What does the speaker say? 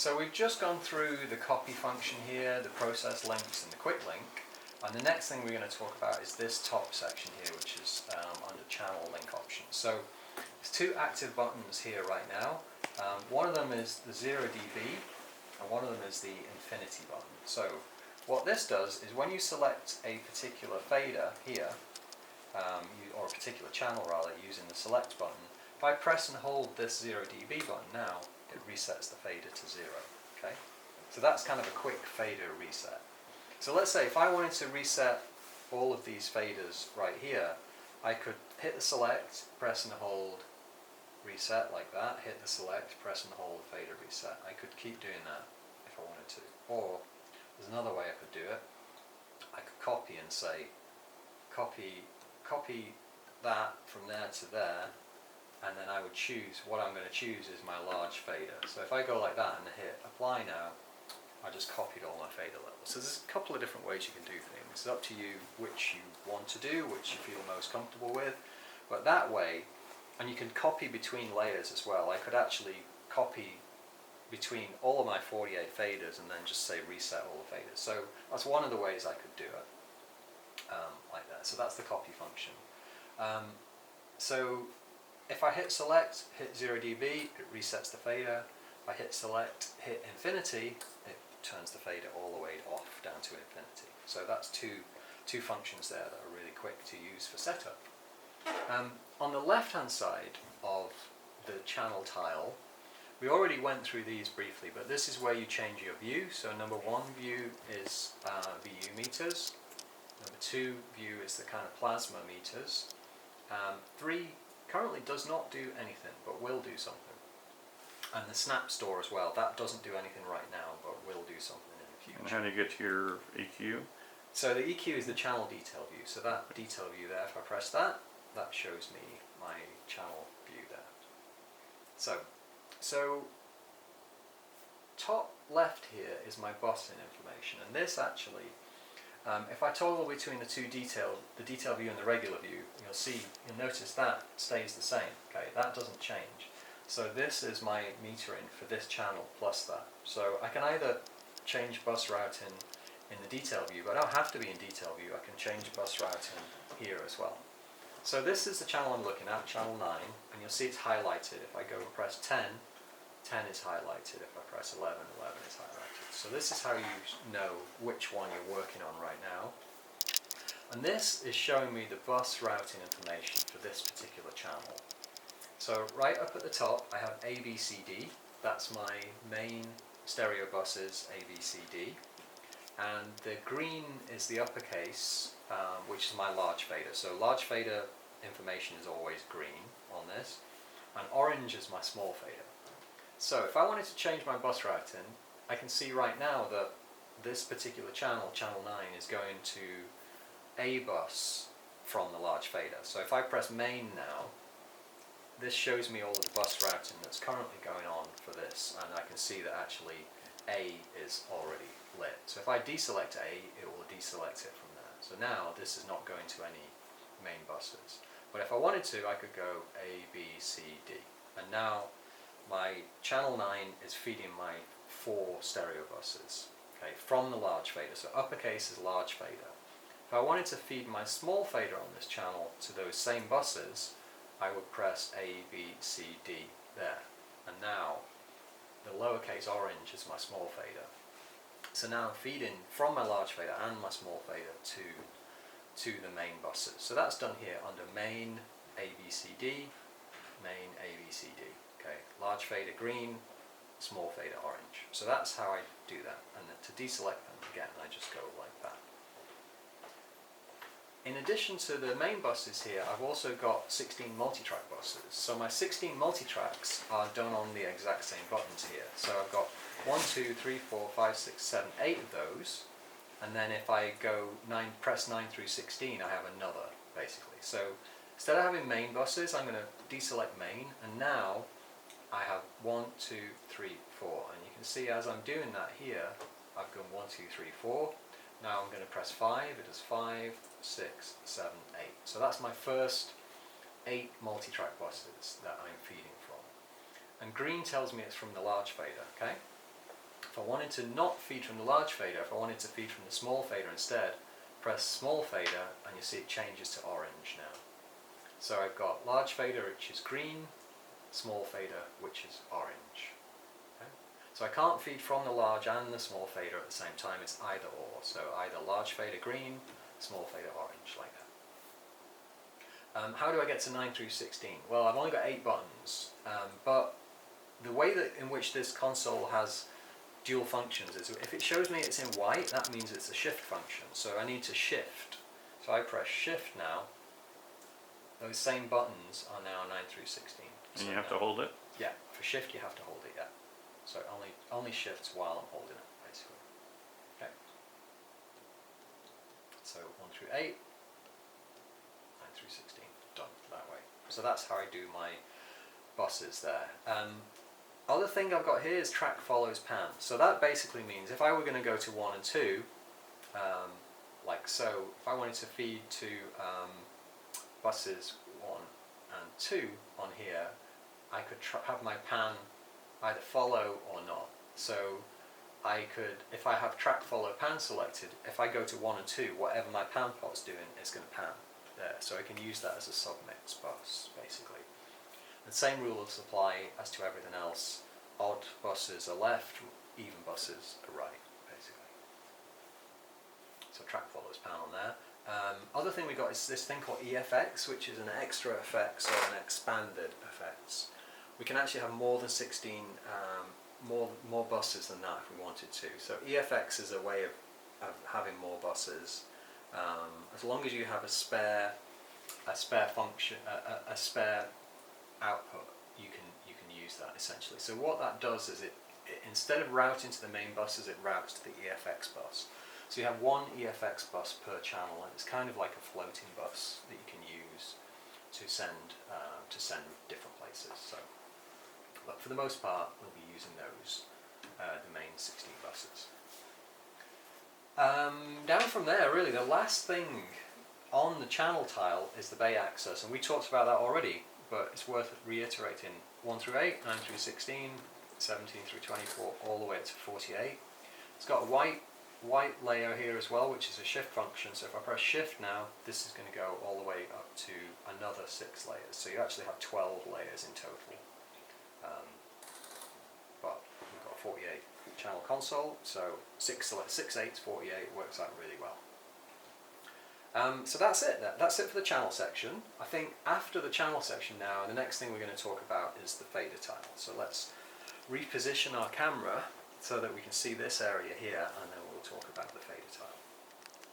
So we've just gone through the copy function here, the process links and the quick link, and the next thing we're going to talk about is this top section here, which is under channel link options. So there's two active buttons here right now. One of them is the 0dB and one of them is the infinity button. So what this does is when you select a particular fader here, or a particular channel rather, using the select button, if I press and hold this 0dB button now, it resets the fader to 0. Okay? So that's kind of a quick fader reset. So let's say if I wanted to reset all of these faders right here, I could hit the select, press and hold, reset like that, hit the select, press and hold, fader reset. I could keep doing that if I wanted to. Or there's another way I could do it. I could copy and say, copy that from there to there, and then I would choose, what I'm going to choose is my large fader. So if I go like that and hit apply now, I just copied all my fader levels. So there's a couple of different ways you can do things. It's up to you which you want to do, which you feel most comfortable with. But that way, and you can copy between layers as well. I could actually copy between all of my 48 faders and then just say reset all the faders. So that's one of the ways I could do it, like that. So that's the copy function. So if I hit select, hit 0dB, it resets the fader. If I hit select, hit infinity, it turns the fader all the way off down to infinity. So that's two functions there that are really quick to use for setup. On the left hand side of the channel tile, we already went through these briefly, but this is where you change your view. So number one view is VU meters. Number two view is the kind of plasma meters. 3 currently does not do anything, but will do something. And the snap store as well, that doesn't do anything right now, but will do something in the future. And how do you get to your EQ? So the EQ is the channel detail view. So that detail view there, if I press that, that shows me my channel view there. So top left here is my busing information, and this actually, if I toggle between the two the detail view and the regular view, you'll notice that stays the same. Okay, that doesn't change. So this is my metering for this channel plus that. So I can either change bus routing in the detail view, but I don't have to be in detail view. I can change bus routing here as well. So this is the channel I'm looking at, channel 9, and you'll see it's highlighted. If I go and press 10, 10 is highlighted. If I press 11, 11 is highlighted. So this is how you know which one you're working on right now. And this is showing me the bus routing information for this particular channel. So right up at the top I have ABCD, that's my main stereo buses ABCD, and the green is the uppercase, which is my large fader. So large fader information is always green on this, and orange is my small fader. So if I wanted to change my bus routing, I can see right now that this particular channel, channel 9, is going to a bus from the large fader. So if I press main now, this shows me all of the bus routing that's currently going on for this, and I can see that actually A is already lit. So if I deselect A, it will deselect it from there. So now this is not going to any main buses. But if I wanted to, I could go A, B, C, D. And now my channel 9 is feeding my 4 stereo buses, okay, from the large fader. So uppercase is large fader. If I wanted to feed my small fader on this channel to those same buses, I would press A, B, C, D there. And now the lowercase orange is my small fader. So now I'm feeding from my large fader and my small fader to the main buses. So that's done here under main ABCD, main ABCD. Okay, large fader green, small fader orange. So that's how I do that. And then to deselect them again, I just go like that. In addition to the main buses here, I've also got 16 multitrack buses. So my 16 multitracks are done on the exact same buttons here. So I've got 1, 2, 3, 4, 5, 6, 7, 8 of those. And then if I go press 9 through 16, I have another, basically. So instead of having main buses, I'm going to deselect main, and now I have 1, 2, 3, 4. And you can see as I'm doing that here, I've gone 1, 2, 3, 4. Now I'm going to press 5, it does 5, 6, 7, 8. So that's my first 8 multi-track buses that I'm feeding from. And green tells me it's from the large fader, okay? If I wanted to not feed from the large fader, if I wanted to feed from the small fader instead, press small fader and you see it changes to orange now. So I've got large fader which is green, small fader which is orange. Okay? So I can't feed from the large and the small fader at the same time, it's either or. So either large fader green, small fader orange, like that. How do I get to 9 through 16? Well, I've only got 8 buttons, but the way that in which this console has dual functions is if it shows me it's in white, that means it's a shift function. So I need to shift. So I press shift now. Those same buttons are now 9 through 16. And so you have to hold it? Yeah, for shift you have to hold it, yeah. So it only shifts while I'm holding it, basically. Okay. So 1 through 8, 9 through 16, done that way. So that's how I do my buses there. Other thing I've got here is track follows pan. So that basically means if I were going to go to 1 and 2, like so, if I wanted to feed to buses 1 and 2 on here, I could have my pan either follow or not. So I could, if I have track follow pan selected, if I go to 1 and 2, whatever my pan pot's doing is going to pan there. So I can use that as a submix bus, basically. The same rules apply as to everything else. Odd buses are left, even buses are right, basically. So track follows pan on there. Other thing we got is this thing called EFX, which is an extra effects or an expanded effects. We can actually have more than 16, more buses than that if we wanted to. So EFX is a way of having more buses. As long as you have a spare function, a spare output, you can use that essentially. So what that does is it instead of routing to the main buses, it routes to the EFX bus. So you have one EFX bus per channel, and it's kind of like a floating bus that you can use to send different places. So, but for the most part, we'll be using those, the main 16 buses. Down from there, really, the last thing on the channel tile is the bay access, and we talked about that already, but it's worth reiterating. 1 through 8, 9 through 16, 17 through 24, all the way up to 48. It's got a white layer here as well, which is a shift function. So if I press shift now, this is going to go all the way up to another 6 layers. So you actually have 12 layers in total. But we've got a 48 channel console, so 6 8's 48 works out really well. So that's it. That's it for the channel section. I think after the channel section now, the next thing we're going to talk about is the fader tile. So let's reposition our camera so that we can see this area here, and then we'll talk about